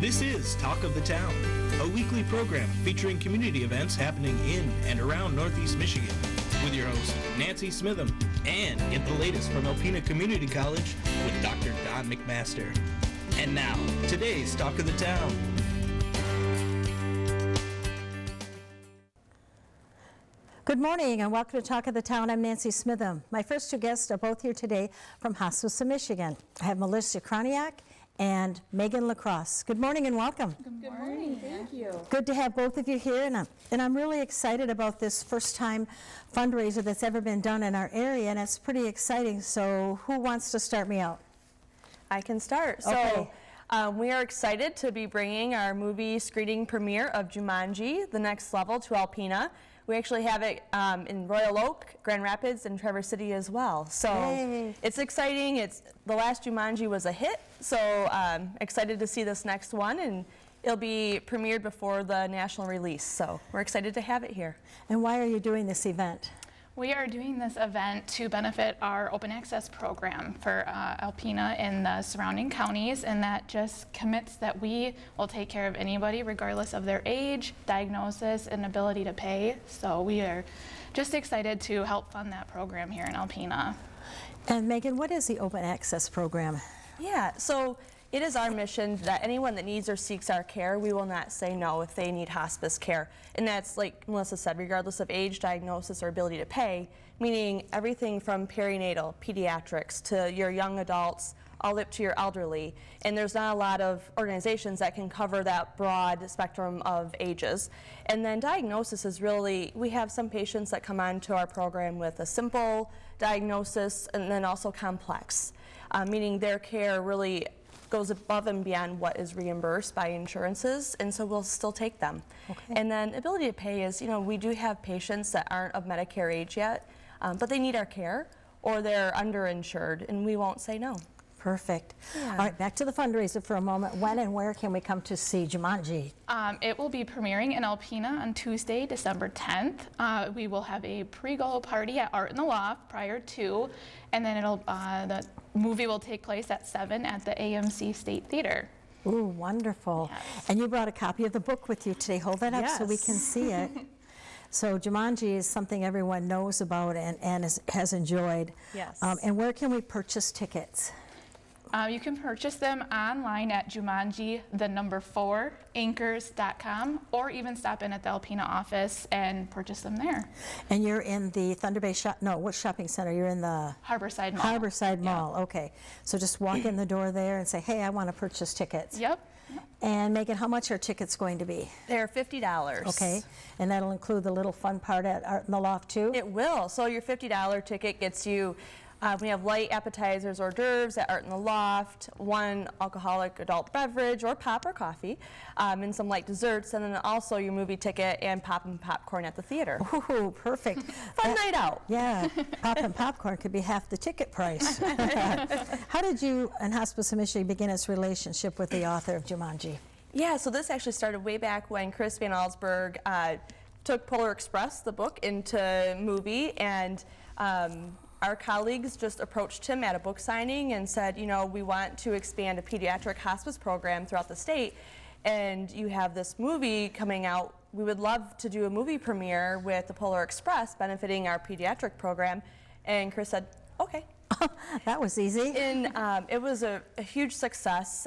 This is Talk of the Town, a weekly program featuring community events happening in and around Northeast Michigan, with your host, Nancy Smitham, and get the latest from Alpena Community College with Dr. Don McMaster. And now, today's Talk of the Town. Good morning and welcome to Talk of the Town. I'm Nancy Smitham. My first two guests are both here today from Hospice of Michigan. I have Melissa Kroniak and Megan Lacrosse. Good morning and welcome. Good morning. Thank you. Good to have both of you here, and I'm really excited about this first time fundraiser that's ever been done in our area, and it's pretty exciting. So who wants to start me out? I can start. Okay. So we are excited to be bringing our movie screening premiere of Jumanji, The Next Level, to Alpena. We actually have it in Royal Oak, Grand Rapids, and Traverse City as well. So Yay. It's exciting. The last Jumanji was a hit, so excited to see this next one, and it'll be premiered before the national release. So we're excited to have it here. And why are you doing this event? We are doing this event to benefit our open access program for Alpena and the surrounding counties, and that just commits that we will take care of anybody regardless of their age, diagnosis, and ability to pay. So we are just excited to help fund that program here in Alpena. And Megan, what is the open access program? Yeah, so it is our mission that anyone that needs or seeks our care, we will not say no if they need hospice care. And that's, like Melissa said, regardless of age, diagnosis, or ability to pay, meaning everything from perinatal, pediatrics, to your young adults, all up to your elderly. And there's not a lot of organizations that can cover that broad spectrum of ages. And then diagnosis is really, we have some patients that come on to our program with a simple diagnosis and then also complex, meaning their care really goes above and beyond what is reimbursed by insurances, and so we'll still take them. Okay. And then ability to pay is, we do have patients that aren't of Medicare age yet, but they need our care, or they're underinsured, and we won't say no. Perfect. Yeah. All right, back to the fundraiser for a moment. When and where can we come to see Jumanji? It will be premiering in Alpena on Tuesday, December 10th. We will have a pre-go party at Art in the Loft prior to, and then the movie will take place at 7 at the AMC State Theater. Ooh, wonderful. Yes. And you brought a copy of the book with you today. Hold that up so we can see it. So Jumanji is something everyone knows about and has enjoyed. Yes. And where can we purchase tickets? You can purchase them online at Jumanji4Anchors.com, or even stop in at the Alpena office and purchase them there. And you're in the Thunder Bay what shopping center? You're in the Harborside Mall. Harborside Mall. Okay. So just walk in the door there and say, hey, I want to purchase tickets. Yep. And Megan, how much are tickets going to be? They're $50. Okay. And that'll include the little fun part at Art in the Loft too? It will. So your $50 ticket gets you, we have light appetizers, hors d'oeuvres at Art in the Loft, one alcoholic adult beverage or pop or coffee, and some light desserts, and then also your movie ticket and pop and popcorn at the theater. Ooh, perfect. Fun night out. Yeah, pop and popcorn could be half the ticket price. How did you and Hospice of Michigan begin its relationship with the author of Jumanji? Yeah, so this actually started way back when Chris Van Allsburg took Polar Express, the book, into movie, and our colleagues just approached him at a book signing and said, we want to expand a pediatric hospice program throughout the state, and you have this movie coming out. We would love to do a movie premiere with the Polar Express benefiting our pediatric program. And Chris said, okay. That was easy. And it was a huge success.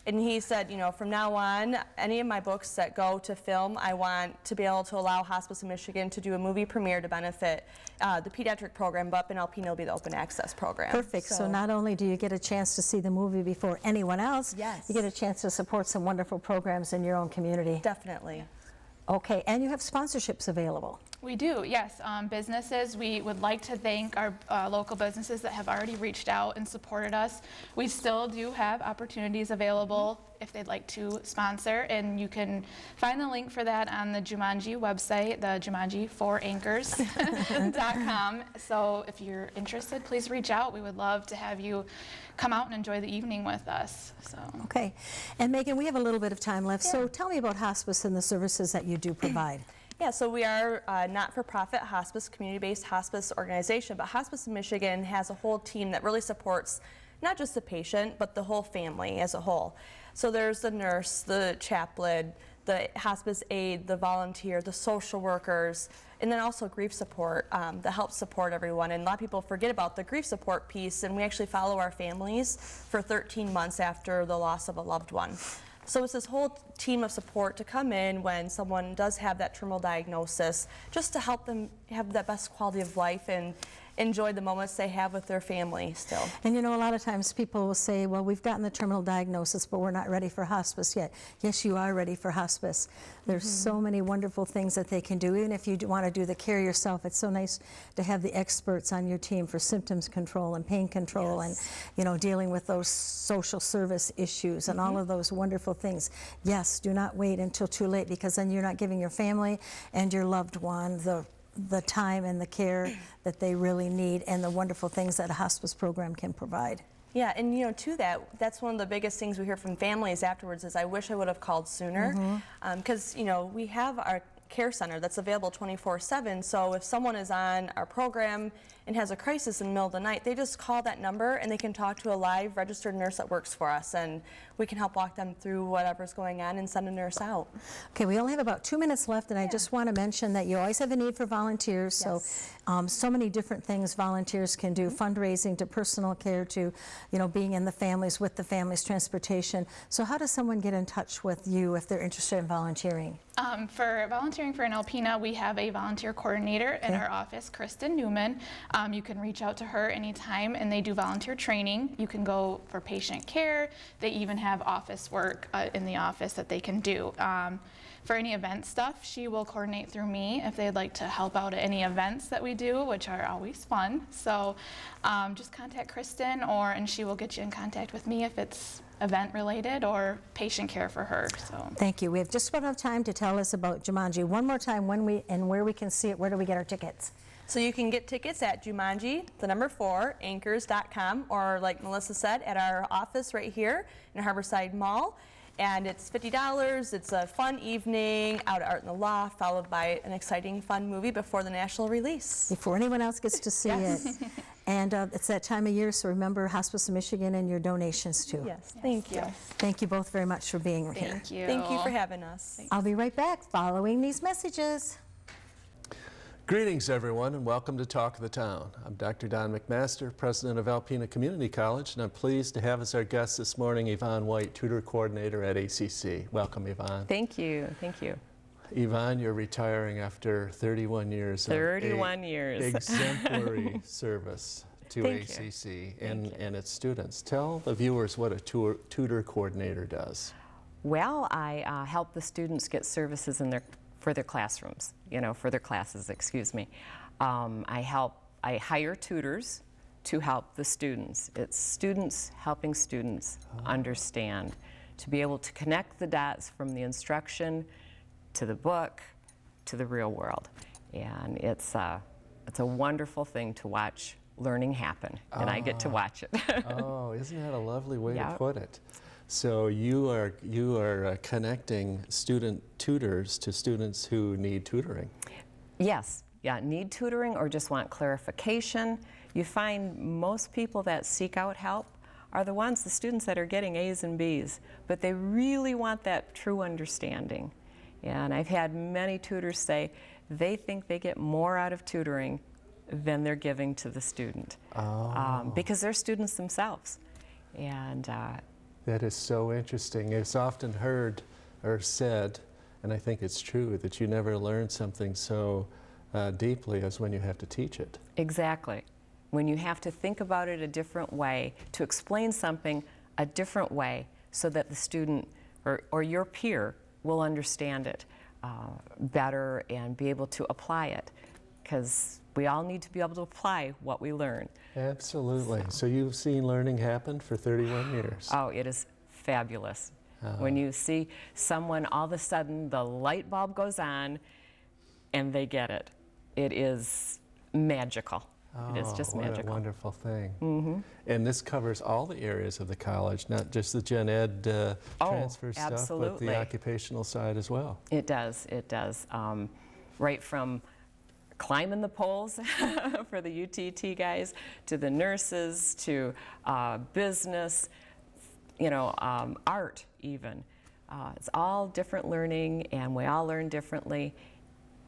And he said, from now on, any of my books that go to film, I want to be able to allow Hospice of Michigan to do a movie premiere to benefit the pediatric program, but up in Alpena will be the open access program. Perfect. So not only do you get a chance to see the movie before anyone else, yes, you get a chance to support some wonderful programs in your own community. Definitely. Okay, and you have sponsorships available. We do, yes. Businesses, we would like to thank our local businesses that have already reached out and supported us. We still do have opportunities available if they'd like to sponsor, and you can find the link for that on the Jumanji website, the Jumanji4Anchors.com. So if you're interested, please reach out. We would love to have you come out and enjoy the evening with us. So. Okay, and Megan, we have a little bit of time left, so tell me about hospice and the services that you do provide. Yeah, so we are a not-for-profit hospice, community-based hospice organization, but Hospice of Michigan has a whole team that really supports not just the patient, but the whole family as a whole. So there's the nurse, the chaplain, the hospice aide, the volunteer, the social workers, and then also grief support that helps support everyone. And a lot of people forget about the grief support piece, and we actually follow our families for 13 months after the loss of a loved one. So it's this whole team of support to come in when someone does have that terminal diagnosis, just to help them have the best quality of life and enjoy the moments they have with their family still. And you know, a lot of times people will say, well, we've gotten the terminal diagnosis, but we're not ready for hospice yet. Yes, you are ready for hospice. There's so many wonderful things that they can do. Even if you want to do the care yourself, it's so nice to have the experts on your team for symptoms control and pain control and, you know, dealing with those social service issues and all of those wonderful things. Yes, do not wait until too late, because then you're not giving your family and your loved one the time and the care that they really need, and the wonderful things that a hospice program can provide. Yeah, and you know, to that's one of the biggest things we hear from families afterwards is, I wish I would have called sooner, because you know, we have our care center that's available 24/7. So if someone is on our program and has a crisis in the middle of the night, they just call that number and they can talk to a live registered nurse that works for us, and we can help walk them through whatever's going on and send a nurse out. Okay, we only have about 2 minutes left, and I just want to mention that you always have a need for volunteers. So so many different things volunteers can do, fundraising to personal care to, you know, being in the families, with the families, transportation. So how does someone get in touch with you if they're interested in volunteering? For volunteering for an Alpena, we have a volunteer coordinator in our office, Kristen Newman. You can reach out to her anytime, and they do volunteer training. You can go for patient care. They even have office work in the office that they can do. For any event stuff, she will coordinate through me if they'd like to help out at any events that we do, which are always fun. So just contact Kristen, and she will get you in contact with me if it's event related or patient care for her. So Thank you. We have just about enough time to tell us about Jumanji. One more time, when and where we can see it. Where do we get our tickets? So you can get tickets at Jumanji, the number 4, anchors.com, or like Melissa said, at our office right here in Harborside Mall. And it's $50. It's a fun evening out at Art in the Loft, followed by an exciting, fun movie before the national release. Before anyone else gets to see it. And it's that time of year, so remember Hospice of Michigan and your donations too. Yes, thank you. Thank you both very much for being here. thank you. Thank you for having us. I'll be right back following these messages. Greetings, everyone, and welcome to Talk of the Town. I'm Dr. Don McMaster, president of Alpena Community College, and I'm pleased to have as our guest this morning Yvonne White, tutor coordinator at ACC. Welcome, Yvonne. Thank you. Thank you. Yvonne, you're retiring after 31 years 31 years. Exemplary service to Thank ACC and its students. Tell the viewers what a tutor coordinator does. Well, I help the students get services for their classrooms, for their classes, excuse me. I hire tutors to help the students. It's students helping students understand, to be able to connect the dots from the instruction to the book to the real world. And it's a wonderful thing to watch learning happen, and I get to watch it. Oh, isn't that a lovely way to Yep. put it? So you are connecting student tutors to students who need tutoring. Yes, yeah, need tutoring or just want clarification. You find most people that seek out help are the students that are getting A's and B's, but they really want that true understanding. And I've had many tutors say they think they get more out of tutoring than they're giving to the student, because they're students themselves. And that is so interesting. It's often heard or said, and I think it's true, that you never learn something so deeply as when you have to teach it. exactly. When you have to think about it a different way, to explain something a different way so that the student or your peer will understand it better and be able to apply it, because we all need to be able to apply what we learn. Absolutely. So you've seen learning happen for 31 years. Oh, it is fabulous. When you see someone, all of a sudden the light bulb goes on and they get it. It is magical. It is just what magical. a wonderful thing. And this covers all the areas of the college, not just the gen ed transfer stuff, but absolutely. the occupational side as well. It does, it does. Right from climbing the poles for the UTT guys, to the nurses, to business, art even. It's all different learning, and we all learn differently,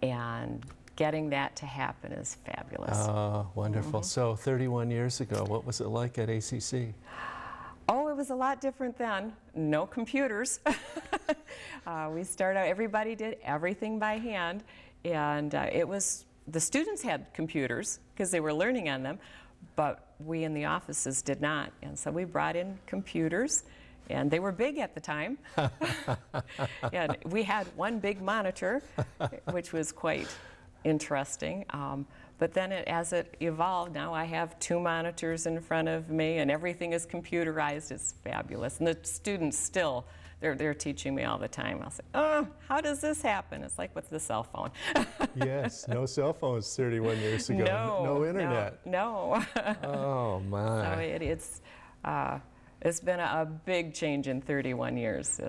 and getting that to happen is fabulous. Oh, wonderful. So 31 years ago, what was it like at ACC? Oh, it was a lot different then. No computers. We started out, everybody did everything by hand, and the students had computers because they were learning on them, but we in the offices did not. And so we brought in computers, and they were big at the time. And we had one big monitor, which was quite interesting. But then as it evolved, now I have 2 monitors in front of me, and everything is computerized. It's fabulous. And the students still, they're teaching me all the time. I'll say, oh, how does this happen? It's like with the cell phone. Yes, no cell phones 31 years ago. No internet. No. Oh, my. So it's been a big change in 31 years.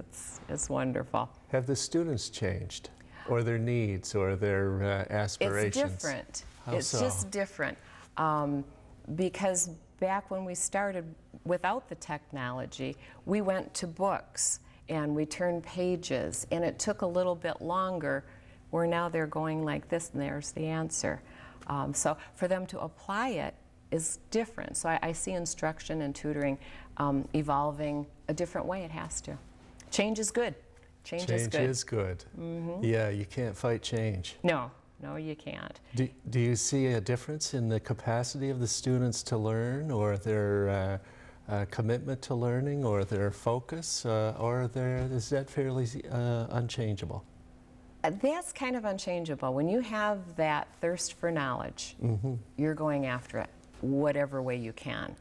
It's wonderful. Have the students changed, or their needs, or their aspirations? It's different. How it's so? just different. Because back when we started without the technology, we went to books and we turned pages, and it took a little bit longer, where now they're going like this and there's the answer. So for them to apply it is different. So I see instruction and tutoring evolving a different way. It has to. Change is good. Change is good. Mm-hmm. Yeah, you can't fight change. No, you can't. Do you see a difference in the capacity of the students to learn, or their commitment to learning, or their focus, or is that fairly unchangeable? That's kind of unchangeable. When you have that thirst for knowledge, mm-hmm. you're going after it whatever way you can.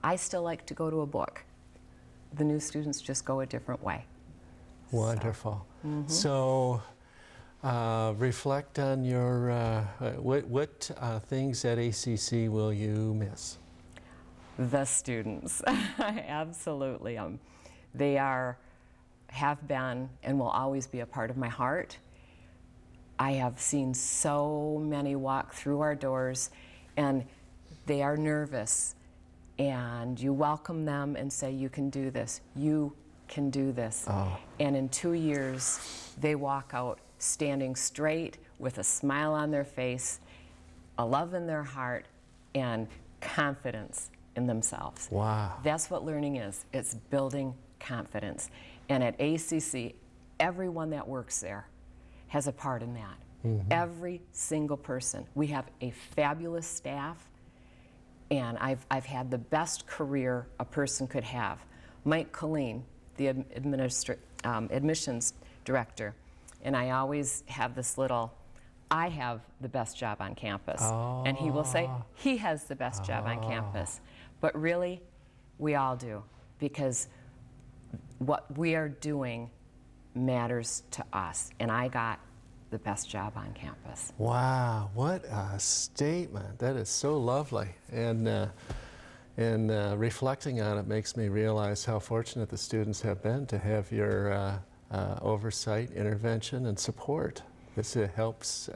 I still like to go to a book. The new students just go a different way. Wonderful. So, So reflect on your, what things at ACC will you miss? the students, absolutely. They have been, and will always be a part of my heart. I have seen so many walk through our doors, and they are nervous, and you welcome them and say, you can do this, you can do this. Oh. And in 2 years, they walk out standing straight with a smile on their face, a love in their heart, and confidence in themselves. Wow. That's what learning is. It's building confidence. And at ACC, everyone that works there has a part in that. Mm-hmm. Every single person. We have a fabulous staff, and I've had the best career a person could have. Mike Colleen, the admissions director, and I always have this little, I have the best job on campus. Oh. And he will say, he has the best job on campus. But really, we all do, because what we are doing matters to us, and I got the best job on campus. Wow, what a statement. That is so lovely. And reflecting on it makes me realize how fortunate the students have been to have your oversight, intervention, and support. This helps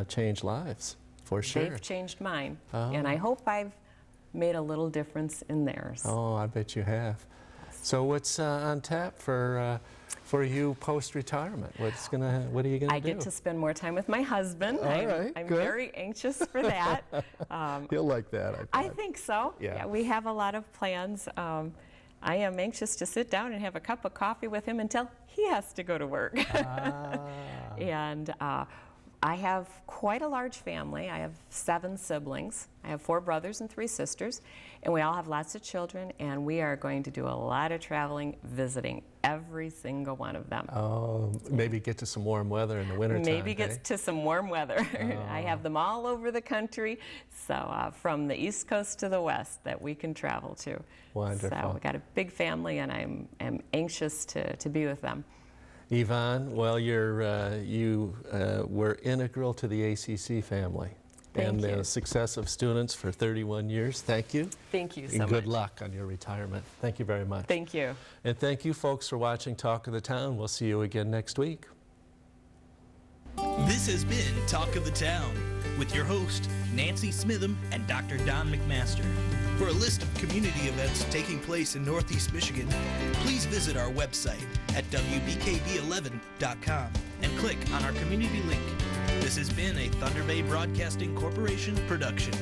change lives, for sure. They've changed mine, Oh. and I hope I've made a little difference in theirs. Oh, I bet you have. So what's on tap for you post-retirement? What are you going to do? I get to spend more time with my husband. All right, I'm good. very anxious for that. He'll like that, I think so. Yeah. We have a lot of plans. I am anxious to sit down and have a cup of coffee with him until he has to go to work. And I have quite a large family. I have 7 siblings. I have 4 brothers and 3 sisters, and we all have lots of children, and we are going to do a lot of traveling, visiting every single one of them. Oh, maybe get to some warm weather in the wintertime. Maybe get to some warm weather. I have them all over the country, so from the East Coast to the West that we can travel to. Wonderful. So we got a big family, and I'm anxious to be with them. Yvonne, well, you were integral to the ACC family. Thank you. And the success of students for 31 years. Thank you. Thank you so and much. good luck on your retirement. Thank you very much. Thank you. And thank you folks for watching Talk of the Town. We'll see you again next week. This has been Talk of the Town with your host, Nancy Smitham and Dr. Don McMaster. For a list of community events taking place in Northeast Michigan, please visit our website at wbkb11.com and click on our community link. This has been a Thunder Bay Broadcasting Corporation production.